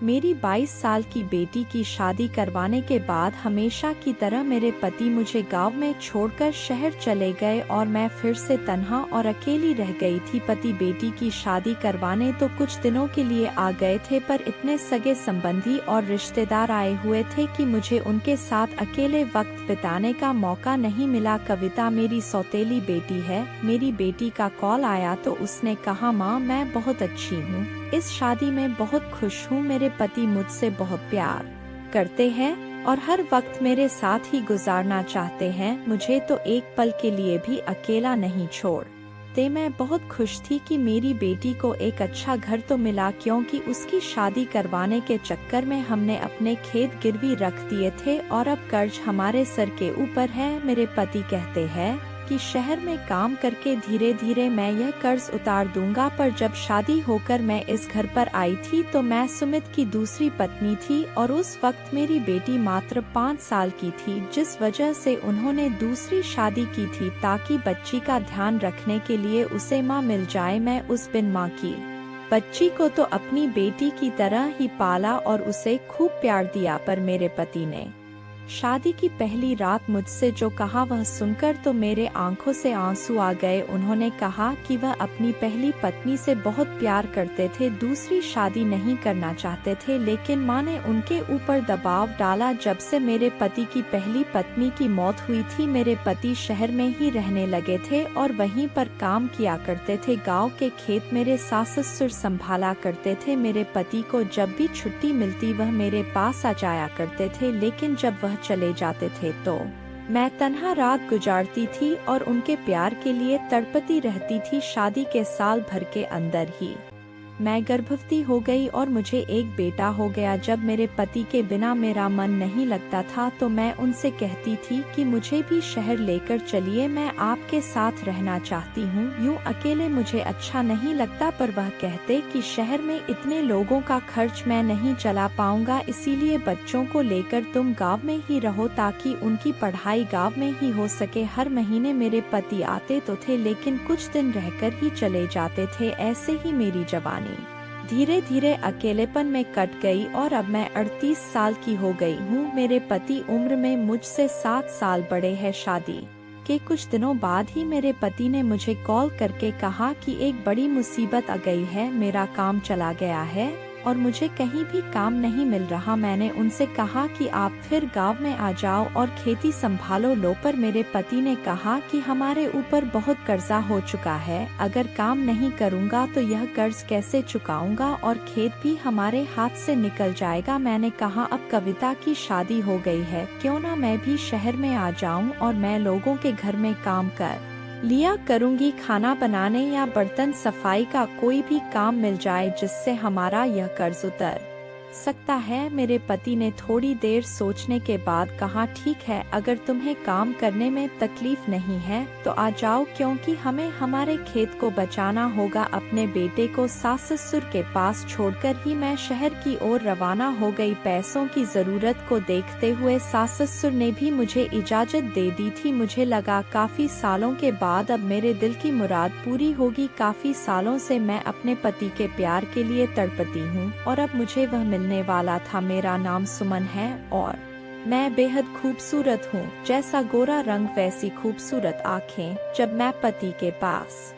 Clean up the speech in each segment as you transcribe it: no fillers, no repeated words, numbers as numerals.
मेरी 22 साल की बेटी की शादी करवाने के बाद हमेशा की तरह मेरे पति मुझे गांव में छोड़कर शहर चले गए और मैं फिर से तन्हा और अकेली रह गई थी। पति बेटी की शादी करवाने तो कुछ दिनों के लिए आ गए थे, पर इतने सगे संबंधी और रिश्तेदार आए हुए थे कि मुझे उनके साथ अकेले वक्त बिताने का मौका नहीं मिला। कविता मेरी सौतेली बेटी है। मेरी बेटी का कॉल आया तो उसने कहा, माँ मैं बहुत अच्छी हूँ, इस शादी में बहुत खुश हूँ। मेरे पति मुझसे बहुत प्यार करते हैं और हर वक्त मेरे साथ ही गुजारना चाहते हैं। मुझे तो एक पल के लिए भी अकेला नहीं छोड़ते। मैं बहुत खुश थी कि मेरी बेटी को एक अच्छा घर तो मिला, क्योंकि उसकी शादी करवाने के चक्कर में हमने अपने खेत गिरवी रख दिए थे और अब कर्ज हमारे सर के ऊपर है। मेरे पति कहते हैं कि शहर में काम करके धीरे धीरे मैं यह कर्ज उतार दूंगा, पर जब शादी होकर मैं इस घर पर आई थी तो मैं सुमित की दूसरी पत्नी थी और उस वक्त मेरी बेटी मात्र 5 साल की थी, जिस वजह से उन्होंने दूसरी शादी की थी ताकि बच्ची का ध्यान रखने के लिए उसे माँ मिल जाए। मैं उस बिन माँ की बच्ची को तो अपनी बेटी की तरह ही पाला और उसे खूब प्यार दिया, पर मेरे पति ने शादी की पहली रात मुझसे जो कहा वह सुनकर तो मेरे आंखों से आंसू आ गए। उन्होंने कहा कि वह अपनी पहली पत्नी से बहुत प्यार करते थे, दूसरी शादी नहीं करना चाहते थे, लेकिन माँ ने उनके ऊपर दबाव डाला। जब से मेरे पति की पहली पत्नी की मौत हुई थी, मेरे पति शहर में ही रहने लगे थे और वहीं पर काम किया करते थे। गाँव के खेत मेरे सास ससुर संभाला करते थे। मेरे पति को जब भी छुट्टी मिलती वह मेरे पास आ जाया करते थे, लेकिन जब वह चले जाते थे तो मैं तन्हा रात गुजारती थी और उनके प्यार के लिए तड़पती रहती थी। शादी के साल भर के अंदर ही मैं गर्भवती हो गई और मुझे एक बेटा हो गया। जब मेरे पति के बिना मेरा मन नहीं लगता था तो मैं उनसे कहती थी कि मुझे भी शहर लेकर चलिए, मैं आपके साथ रहना चाहती हूँ, यूँ अकेले मुझे अच्छा नहीं लगता। पर वह कहते कि शहर में इतने लोगों का खर्च मैं नहीं चला पाऊंगा, इसीलिए बच्चों को लेकर तुम गाँव में ही रहो ताकि उनकी पढ़ाई गाँव में ही हो सके। हर महीने मेरे पति आते तो थे, लेकिन कुछ दिन रहकर ही चले जाते थे। ऐसे ही मेरी जवानी धीरे धीरे अकेलेपन में कट गई और अब मैं 38 साल की हो गई हूँ। मेरे पति उम्र में मुझसे 7 साल बड़े हैं। शादी के कुछ दिनों बाद ही मेरे पति ने मुझे कॉल करके कहा कि एक बड़ी मुसीबत आ गई है, मेरा काम चला गया है और मुझे कहीं भी काम नहीं मिल रहा। मैंने उनसे कहा कि आप फिर गांव में आ जाओ और खेती संभालो लो, पर मेरे पति ने कहा कि हमारे ऊपर बहुत कर्जा हो चुका है, अगर काम नहीं करूंगा तो यह कर्ज कैसे चुकाऊंगा और खेत भी हमारे हाथ से निकल जाएगा। मैंने कहा अब कविता की शादी हो गई है, क्यों ना मैं भी शहर में आ जाऊं और मैं लोगों के घर में काम कर लिया करूंगी, खाना बनाने या बर्तन सफाई का कोई भी काम मिल जाए जिससे हमारा यह कर्ज उतर सकता है। मेरे पति ने थोड़ी देर सोचने के बाद कहा, ठीक है, अगर तुम्हें काम करने में तकलीफ नहीं है तो आ जाओ, क्योंकि हमें हमारे खेत को बचाना होगा। अपने बेटे को सास ससुर के पास छोड़कर ही मैं शहर की ओर रवाना हो गई। पैसों की जरूरत को देखते हुए सास ससुर ने भी मुझे इजाजत दे दी थी। मुझे लगा काफी सालों के बाद अब मेरे दिल की मुराद पूरी होगी। काफी सालों से मैं अपने पति के प्यार के लिए तड़पती हूँ और अब मुझे वह मिलने वाला था। मेरा नाम सुमन है और मैं बेहद खूबसूरत हूँ, जैसा गोरा रंग वैसी खूबसूरत आँखें। जब मैं पति के पास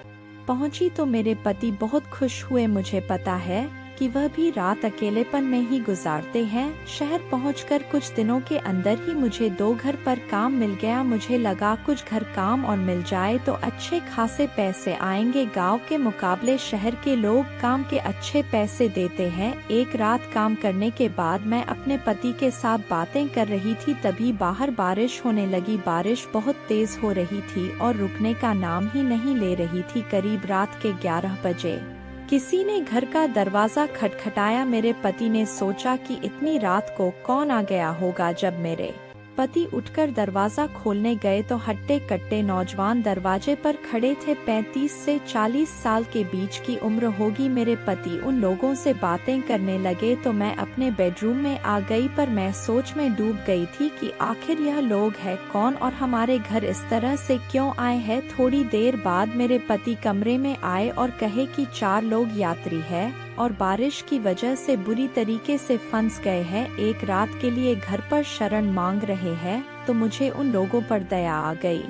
पहुँची तो मेरे पति बहुत खुश हुए। मुझे पता है कि वह भी रात अकेलेपन में ही गुजारते हैं। शहर पहुंचकर कुछ दिनों के अंदर ही मुझे 2 घर पर काम मिल गया। मुझे लगा कुछ घर काम और मिल जाए तो अच्छे खासे पैसे आएंगे। गांव के मुकाबले शहर के लोग काम के अच्छे पैसे देते हैं। एक रात काम करने के बाद मैं अपने पति के साथ बातें कर रही थी, तभी बाहर बारिश होने लगी। बारिश बहुत तेज हो रही थी और रुकने का नाम ही नहीं ले रही थी। करीब रात के 11 बजे किसी ने घर का दरवाजा खटखटाया। मेरे पति ने सोचा कि इतनी रात को कौन आ गया होगा। जब मेरे पति उठकर दरवाजा खोलने गए तो हट्टे कट्टे नौजवान दरवाजे पर खड़े थे। 35 से 40 साल के बीच की उम्र होगी। मेरे पति उन लोगों से बातें करने लगे तो मैं अपने बेडरूम में आ गई, पर मैं सोच में डूब गई थी कि आखिर यह लोग है कौन और हमारे घर इस तरह से क्यों आए हैं। थोड़ी देर बाद मेरे पति कमरे में आए और कहे कि 4 लोग यात्री है और बारिश की वजह से बुरी तरीके से फंस गए हैं, एक रात के लिए घर पर शरण मांग रहे हैं। तो मुझे उन लोगों पर दया आ गई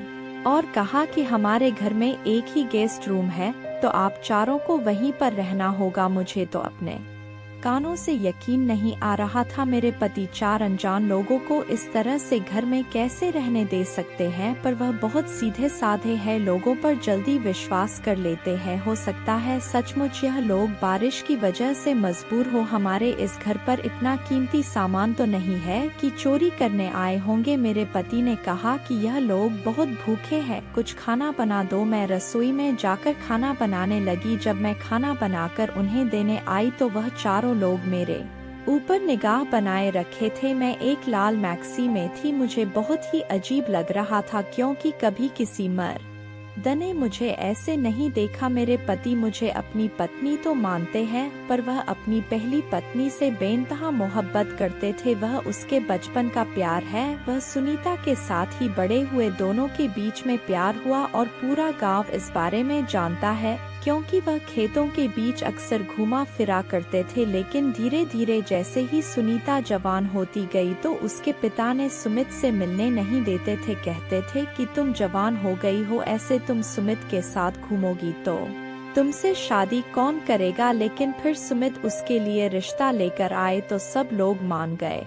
और कहा कि हमारे घर में एक ही गेस्ट रूम है, तो आप चारों को वहीं पर रहना होगा। मुझे तो अपने कानों से यकीन नहीं आ रहा था। मेरे पति 4 अनजान लोगों को इस तरह से घर में कैसे रहने दे सकते हैं, पर वह बहुत सीधे साधे हैं, लोगों पर जल्दी विश्वास कर लेते हैं। हो सकता है सचमुच यह लोग बारिश की वजह से मजबूर हो। हमारे इस घर पर इतना कीमती सामान तो नहीं है कि चोरी करने आए होंगे। मेरे पति ने कहा कि यह लोग बहुत भूखे हैं, कुछ खाना बना दो। मैं रसोई में जाकर खाना बनाने लगी। जब मैं खाना बनाकर उन्हें देने आई तो वह चारों लोग मेरे ऊपर निगाह बनाए रखे थे। मैं एक लाल मैक्सी में थी। मुझे बहुत ही अजीब लग रहा था, क्योंकि कभी किसी मर्द ने मुझे ऐसे नहीं देखा। मेरे पति मुझे अपनी पत्नी तो मानते हैं, पर वह अपनी पहली पत्नी से बेइंतहा मोहब्बत करते थे। वह उसके बचपन का प्यार है। वह सुनीता के साथ ही बड़े हुए, दोनों के बीच में प्यार हुआ और पूरा गांव इस बारे में जानता है, क्योंकि वह खेतों के बीच अक्सर घूमा फिरा करते थे। लेकिन धीरे धीरे जैसे ही सुनीता जवान होती गई तो उसके पिता ने सुमित से मिलने नहीं देते थे। कहते थे कि तुम जवान हो गई हो, ऐसे तुम सुमित के साथ घूमोगी तो तुमसे शादी कौन करेगा। लेकिन फिर सुमित उसके लिए रिश्ता लेकर आए तो सब लोग मान गए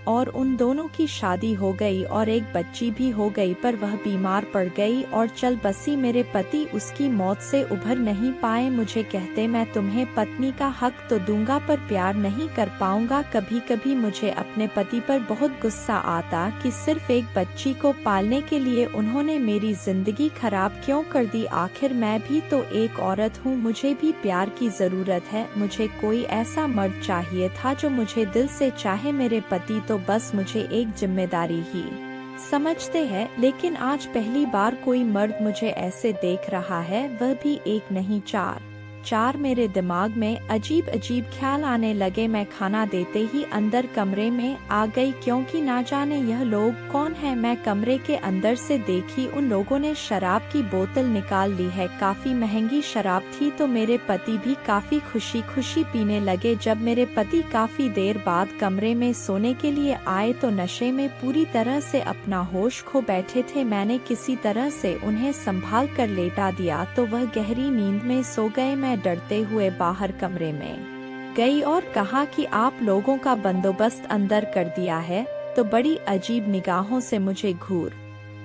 और उन दोनों की शादी हो गई और एक बच्ची भी हो गई। पर वह बीमार पड़ गई और चल बसी। मेरे पति उसकी मौत से उभर नहीं पाए। मुझे कहते मैं तुम्हें पत्नी का हक तो दूंगा, पर प्यार नहीं कर पाऊंगा। कभी कभी मुझे अपने पति पर बहुत गुस्सा आता कि सिर्फ एक बच्ची को पालने के लिए उन्होंने मेरी जिंदगी खराब क्यों कर दी। आखिर मैं भी तो एक औरत हूँ, मुझे भी प्यार की जरूरत है। मुझे कोई ऐसा मर्द चाहिए था जो मुझे दिल से चाहे। मेरे पति तो बस मुझे एक जिम्मेदारी ही समझते हैं, लेकिन आज पहली बार कोई मर्द मुझे ऐसे देख रहा है, वह भी एक नहीं 4। मेरे दिमाग में अजीब अजीब ख्याल आने लगे। मैं खाना देते ही अंदर कमरे में आ गई, क्योंकि ना जाने यह लोग कौन है। मैं कमरे के अंदर से देखी, उन लोगों ने शराब की बोतल निकाल ली है। काफी महंगी शराब थी, तो मेरे पति भी काफी खुशी खुशी पीने लगे। जब मेरे पति काफी देर बाद कमरे में सोने के लिए आए तो नशे में पूरी तरह से अपना होश खो बैठे थे। मैंने किसी तरह से उन्हें संभाल कर लेटा दिया तो वह गहरी नींद में सो गए। मैं डरते हुए बाहर कमरे में गई और कहा कि आप लोगों का बंदोबस्त अंदर कर दिया है। तो बड़ी अजीब निगाहों से मुझे घूर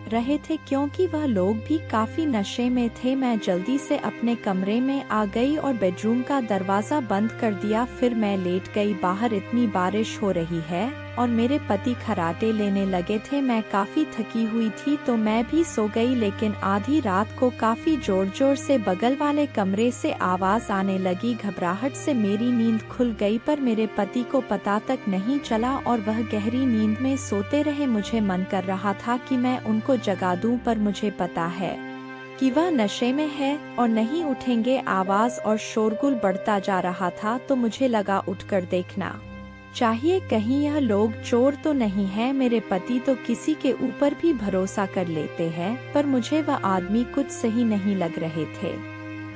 रहे थे, क्योंकि वह लोग भी काफी नशे में थे। मैं जल्दी से अपने कमरे में आ गई और बेडरूम का दरवाजा बंद कर दिया। फिर मैं लेट गई। बाहर इतनी बारिश हो रही है और मेरे पति खर्राटे लेने लगे थे। मैं काफी थकी हुई थी तो मैं भी सो गई। लेकिन आधी रात को काफी जोर जोर से बगल वाले कमरे से आवाज आने लगी। घबराहट से मेरी नींद खुल गई, पर मेरे पति को पता तक नहीं चला और वह गहरी नींद में सोते रहे। मुझे मन कर रहा था कि मैं उनको जगा दूं, पर मुझे पता है कि वह नशे में है और नहीं उठेंगे। आवाज और शोरगुल बढ़ता जा रहा था तो मुझे लगा उठकर देखना चाहिए, कहीं यह लोग चोर तो नहीं है। मेरे पति तो किसी के ऊपर भी भरोसा कर लेते हैं, पर मुझे वह आदमी कुछ सही नहीं लग रहे थे।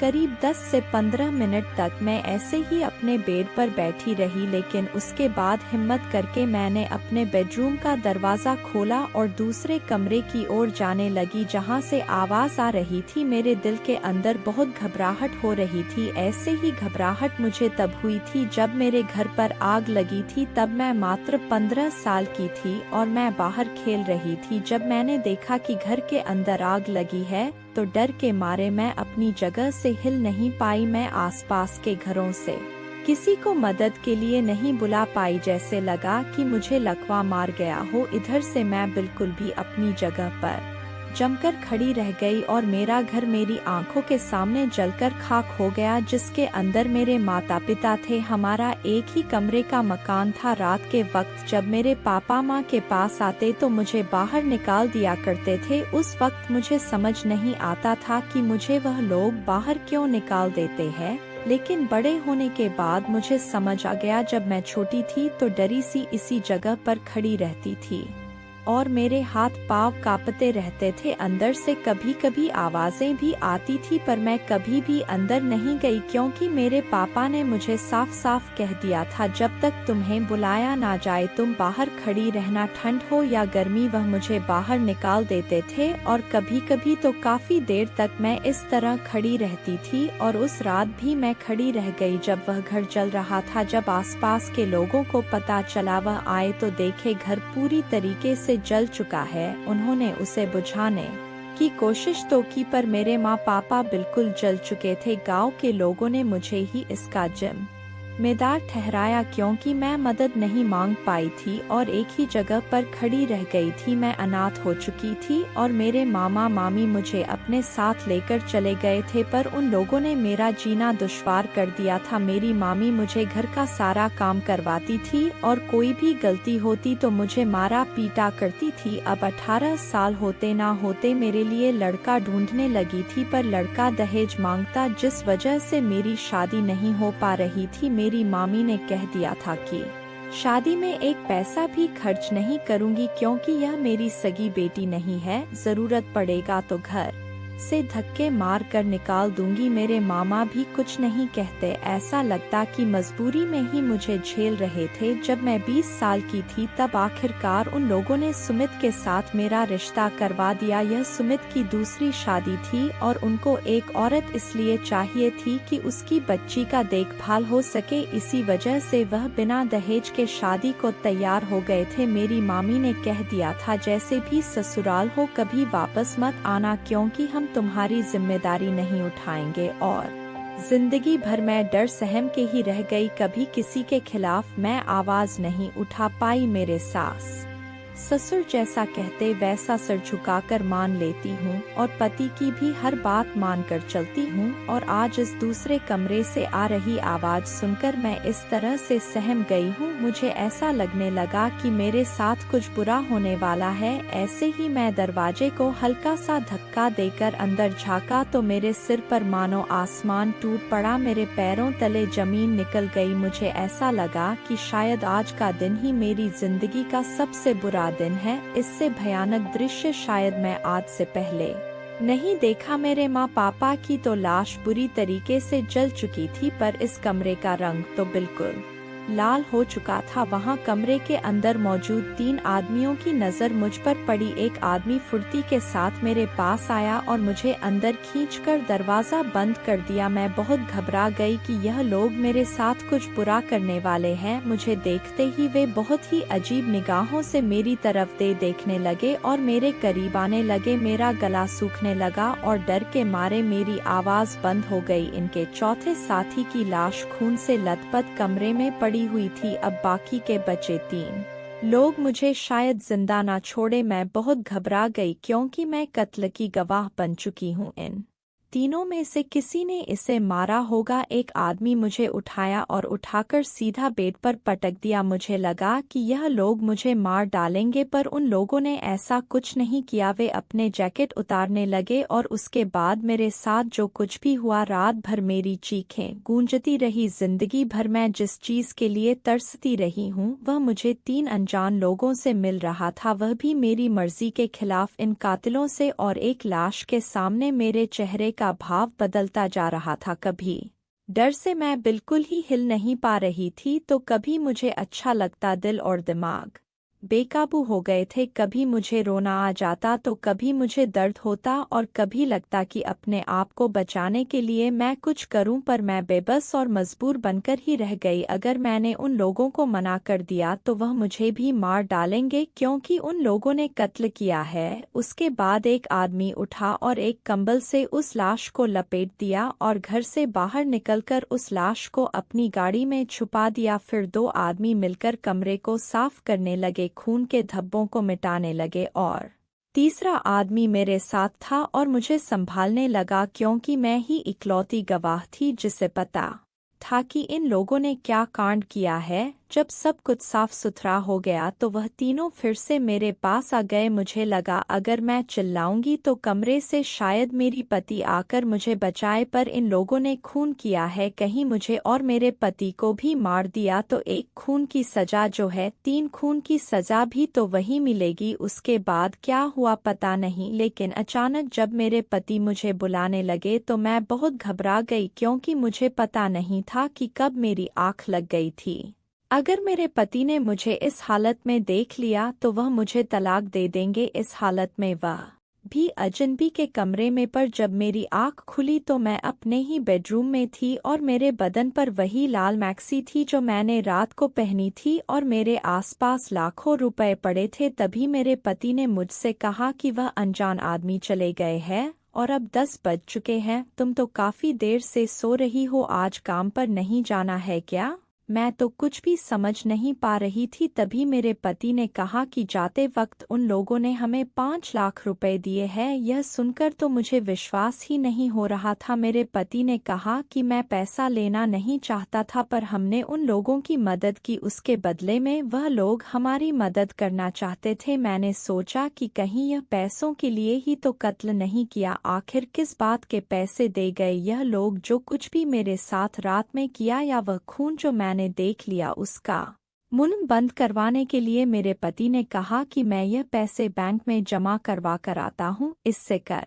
करीब 10 से 15 मिनट तक मैं ऐसे ही अपने बेड पर बैठी रही, लेकिन उसके बाद हिम्मत करके मैंने अपने बेडरूम का दरवाजा खोला और दूसरे कमरे की ओर जाने लगी जहां से आवाज आ रही थी। मेरे दिल के अंदर बहुत घबराहट हो रही थी। ऐसे ही घबराहट मुझे तब हुई थी जब मेरे घर पर आग लगी थी। तब मैं मात्र 15 साल की थी और मैं बाहर खेल रही थी। जब मैंने देखा कि घर के अंदर आग लगी है तो डर के मारे मैं अपनी जगह से हिल नहीं पाई। मैं आसपास के घरों से किसी को मदद के लिए नहीं बुला पाई। जैसे लगा कि मुझे लकवा मार गया हो। इधर से मैं बिल्कुल भी अपनी जगह पर जमकर खड़ी रह गई और मेरा घर मेरी आंखों के सामने जलकर खाक हो गया, जिसके अंदर मेरे माता पिता थे। हमारा एक ही कमरे का मकान था। रात के वक्त जब मेरे पापा माँ के पास आते तो मुझे बाहर निकाल दिया करते थे। उस वक्त मुझे समझ नहीं आता था कि मुझे वह लोग बाहर क्यों निकाल देते हैं, लेकिन बड़े होने के बाद मुझे समझ आ गया। जब मैं छोटी थी तो डरी सी इसी जगह पर खड़ी रहती थी। और मेरे हाथ पांव कांपते रहते थे। अंदर से कभी कभी आवाजें भी आती थी, पर मैं कभी भी अंदर नहीं गई, क्योंकि मेरे पापा ने मुझे साफ साफ कह दिया था, जब तक तुम्हें बुलाया ना जाए तुम बाहर खड़ी रहना, ठंड हो या गर्मी वह मुझे बाहर निकाल देते थे। और कभी कभी तो काफी देर तक मैं इस तरह खड़ी रहती थी। और उस रात भी मैं खड़ी रह गई जब वह घर जल रहा था। जब आसपास के लोगों को पता चला, वह आए तो देखे घर पूरी तरीके से जल चुका है। उन्होंने उसे बुझाने की कोशिश तो की, पर मेरे माँ पापा बिल्कुल जल चुके थे। गांव के लोगों ने मुझे ही इसका जिम्मेदार ठहराया, क्योंकि मैं मदद नहीं मांग पाई थी और एक ही जगह पर खड़ी रह गई थी। मैं अनाथ हो चुकी थी और मेरे मामा मामी मुझे अपने साथ लेकर चले गए थे, पर उन लोगों ने मेरा जीना दुश्वार कर दिया था। मेरी मामी मुझे घर का सारा काम करवाती थी और कोई भी गलती होती तो मुझे मारा पीटा करती थी। अब 18 साल होते ना होते मेरे लिए लड़का ढूंढने लगी थी, पर लड़का दहेज मांगता, जिस वजह से मेरी शादी नहीं हो पा रही थी। मेरी मामी ने कह दिया था कि शादी में एक पैसा भी खर्च नहीं करूंगी, क्योंकि यह मेरी सगी बेटी नहीं है, जरूरत पड़ेगा तो घर से धक्के मार कर निकाल दूंगी। मेरे मामा भी कुछ नहीं कहते, ऐसा लगता कि मजबूरी में ही मुझे झेल रहे थे। जब मैं 20 साल की थी तब आखिरकार उन लोगों ने सुमित के साथ मेरा रिश्ता करवा दिया। यह सुमित की दूसरी शादी थी और उनको एक औरत इसलिए चाहिए थी कि उसकी बच्ची का देखभाल हो सके, इसी वजह से वह बिना दहेज के शादी को तैयार हो गए थे। मेरी मामी ने कह दिया था, जैसे भी ससुराल हो कभी वापस मत आना, क्योंकि हम तुम्हारी जिम्मेदारी नहीं उठाएंगे। और जिंदगी भर मैं डर सहम के ही रह गई, कभी किसी के खिलाफ मैं आवाज नहीं उठा पाई। मेरे सास ससुर जैसा कहते वैसा सर झुकाकर मान लेती हूँ और पति की भी हर बात मानकर चलती हूँ। और आज इस दूसरे कमरे से आ रही आवाज सुनकर मैं इस तरह से सहम गई हूँ। मुझे ऐसा लगने लगा कि मेरे साथ कुछ बुरा होने वाला है। ऐसे ही मैं दरवाजे को हल्का सा धक्का देकर अंदर झांका तो मेरे सिर पर मानो आसमान टूट पड़ा, मेरे पैरों तले जमीन निकल गई। मुझे ऐसा लगा कि शायद आज का दिन ही मेरी जिंदगी का सबसे बुरा दिन है। इससे भयानक दृश्य शायद मैं आज से पहले नहीं देखा। मेरे माँ पापा की तो लाश बुरी तरीके से जल चुकी थी, पर इस कमरे का रंग तो बिल्कुल लाल हो चुका था। वहाँ कमरे के अंदर मौजूद 3 आदमियों की नजर मुझ पर पड़ी। एक आदमी फुर्ती के साथ मेरे पास आया और मुझे अंदर खींचकर दरवाजा बंद कर दिया। मैं बहुत घबरा गई कि यह लोग मेरे साथ कुछ बुरा करने वाले हैं। मुझे देखते ही वे बहुत ही अजीब निगाहों से मेरी तरफ देखने लगे और मेरे करीब आने लगे। मेरा गला सूखने लगा और डर के मारे मेरी आवाज बंद हो गई। इनके चौथे साथी की लाश खून से लथपथ कमरे में पड़ी हुई थी। अब बाकी के बचे 3 लोग मुझे शायद जिंदा ना छोड़े। मैं बहुत घबरा गई, क्योंकि मैं कत्ल की गवाह बन चुकी हूँ। इन तीनों में से किसी ने इसे मारा होगा। एक आदमी मुझे उठाया और उठाकर सीधा बेड पर पटक दिया। मुझे लगा कि यह लोग मुझे मार डालेंगे, पर उन लोगों ने ऐसा कुछ नहीं किया। वे अपने जैकेट उतारने लगे और उसके बाद मेरे साथ जो कुछ भी हुआ, रात भर मेरी चीखें गूंजती रही। जिंदगी भर मैं जिस चीज के लिए तरसती रही हूँ वह मुझे 3 अनजान लोगों से मिल रहा था, वह भी मेरी मर्जी के खिलाफ इन कातिलों से। और एक लाश के सामने मेरे चेहरे का भाव बदलता जा रहा था। कभी डर से मैं बिल्कुल ही हिल नहीं पा रही थी, तो कभी मुझे अच्छा लगता, दिल और दिमाग बेकाबू हो गए थे। कभी मुझे रोना आ जाता तो कभी मुझे दर्द होता और कभी लगता कि अपने आप को बचाने के लिए मैं कुछ करूं, पर मैं बेबस और मजबूर बनकर ही रह गई। अगर मैंने उन लोगों को मना कर दिया तो वह मुझे भी मार डालेंगे, क्योंकि उन लोगों ने कत्ल किया है। उसके बाद एक आदमी उठा और एक कंबल से उस लाश को लपेट दिया और घर से बाहर निकलकर उस लाश को अपनी गाड़ी में छुपा दिया। फिर 2 आदमी मिलकर कमरे को साफ करने लगे, खून के धब्बों को मिटाने लगे, और तीसरा आदमी मेरे साथ था और मुझे संभालने लगा, क्योंकि मैं ही इकलौती गवाह थी जिसे पता था कि इन लोगों ने क्या कांड किया है। जब सब कुछ साफ सुथरा हो गया तो वह तीनों फिर से मेरे पास आ गए। मुझे लगा अगर मैं चिल्लाऊंगी तो कमरे से शायद मेरी पति आकर मुझे बचाए, पर इन लोगों ने खून किया है, कहीं मुझे और मेरे पति को भी मार दिया तो एक खून की सजा जो है 3 खून की सजा भी तो वही मिलेगी। उसके बाद क्या हुआ पता नहीं, लेकिन अचानक जब मेरे पति मुझे बुलाने लगे तो मैं बहुत घबरा गई, क्योंकि मुझे पता नहीं था कि कब मेरी आँख लग गई थी। अगर मेरे पति ने मुझे इस हालत में देख लिया तो वह मुझे तलाक दे देंगे। इस हालत में वह भी अजनबी के कमरे में, पर जब मेरी आँख खुली तो मैं अपने ही बेडरूम में थी और मेरे बदन पर वही लाल मैक्सी थी जो मैंने रात को पहनी थी और मेरे आसपास लाखों रुपए पड़े थे। तभी मेरे पति ने मुझसे कहा कि वह अनजान आदमी चले गए हैं और अब 10 बज चुके हैं, तुम तो काफी देर से सो रही हो, आज काम पर नहीं जाना है क्या? मैं तो कुछ भी समझ नहीं पा रही थी। तभी मेरे पति ने कहा कि जाते वक्त उन लोगों ने हमें 5 लाख रुपए दिए हैं। यह सुनकर तो मुझे विश्वास ही नहीं हो रहा था। मेरे पति ने कहा कि मैं पैसा लेना नहीं चाहता था, पर हमने उन लोगों की मदद की, उसके बदले में वह लोग हमारी मदद करना चाहते थे। मैंने सोचा कि कहीं यह पैसों के लिए ही तो कत्ल नहीं किया। आखिर किस बात के पैसे दे गए यह लोग? जो कुछ भी मेरे साथ रात में किया या वह खून जो मैंने देख लिया, उसका मुंह बंद करवाने के लिए मेरे पति ने कहा कि मैं यह पैसे बैंक में जमा करवा कर आता हूँ, इससे कर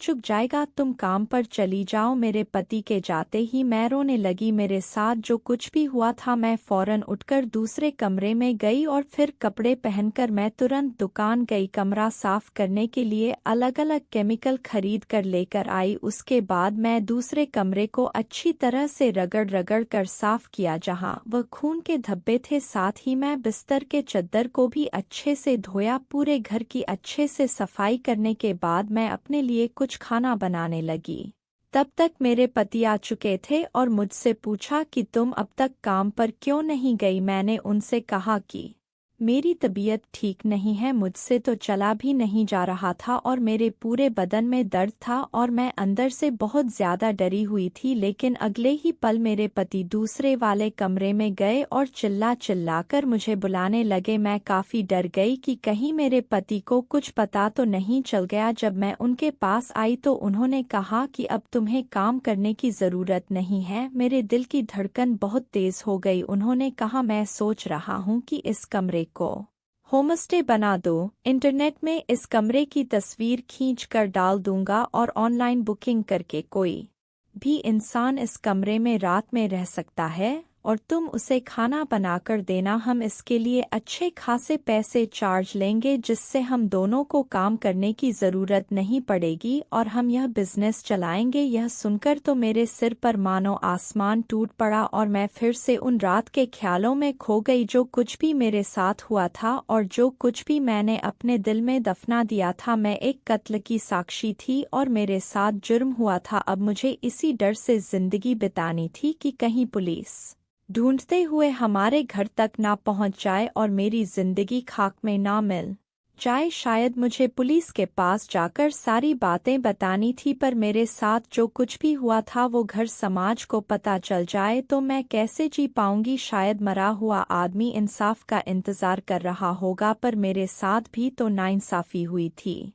चुक जाएगा, तुम काम पर चली जाओ। मेरे पति के जाते ही मैं रोने लगी। मेरे साथ जो कुछ भी हुआ था, मैं फौरन उठकर दूसरे कमरे में गई और फिर कपड़े पहनकर मैं तुरंत दुकान गई। कमरा साफ करने के लिए अलग अलग केमिकल खरीद कर लेकर आई। उसके बाद मैं दूसरे कमरे को अच्छी तरह से रगड़ रगड़ कर साफ किया जहां वह खून के धब्बे थे। साथ ही मैं बिस्तर के चद्दर को भी अच्छे से धोया। पूरे घर की अच्छे से सफाई करने के बाद मैं अपने लिए कुछ खाना बनाने लगी। तब तक मेरे पति आ चुके थे और मुझसे पूछा कि तुम अब तक काम पर क्यों नहीं गई? मैंने उनसे कहा कि मेरी तबीयत ठीक नहीं है, मुझसे तो चला भी नहीं जा रहा था और मेरे पूरे बदन में दर्द था और मैं अंदर से बहुत ज्यादा डरी हुई थी। लेकिन अगले ही पल मेरे पति दूसरे वाले कमरे में गए और चिल्ला चिल्लाकर मुझे बुलाने लगे। मैं काफी डर गई कि कहीं मेरे पति को कुछ पता तो नहीं चल गया। जब मैं उनके पास आई तो उन्होंने कहा कि अब तुम्हें काम करने की जरूरत नहीं है। मेरे दिल की धड़कन बहुत तेज हो गई। उन्होंने कहा, मैं सोच रहा हूँ कि इस कमरे को होमस्टे बना दो, इंटरनेट में इस कमरे की तस्वीर खींच कर डाल दूंगा और ऑनलाइन बुकिंग करके कोई भी इंसान इस कमरे में रात में रह सकता है और तुम उसे खाना बनाकर देना। हम इसके लिए अच्छे खासे पैसे चार्ज लेंगे, जिससे हम दोनों को काम करने की ज़रूरत नहीं पड़ेगी और हम यह बिजनेस चलाएंगे। यह सुनकर तो मेरे सिर पर मानो आसमान टूट पड़ा और मैं फिर से उन रात के ख्यालों में खो गई। जो कुछ भी मेरे साथ हुआ था और जो कुछ भी मैंने अपने दिल में दफना दिया था, मैं एक कत्ल की साक्षी थी और मेरे साथ जुर्म हुआ था। अब मुझे इसी डर से जिंदगी बितानी थी कि कहीं पुलिस ढूंढते हुए हमारे घर तक ना पहुंच जाए और मेरी जिंदगी खाक में ना मिल जाए। शायद मुझे पुलिस के पास जाकर सारी बातें बतानी थी, पर मेरे साथ जो कुछ भी हुआ था वो घर समाज को पता चल जाए तो मैं कैसे जी पाऊंगी। शायद मरा हुआ आदमी इंसाफ का इंतजार कर रहा होगा, पर मेरे साथ भी तो नाइंसाफी हुई थी।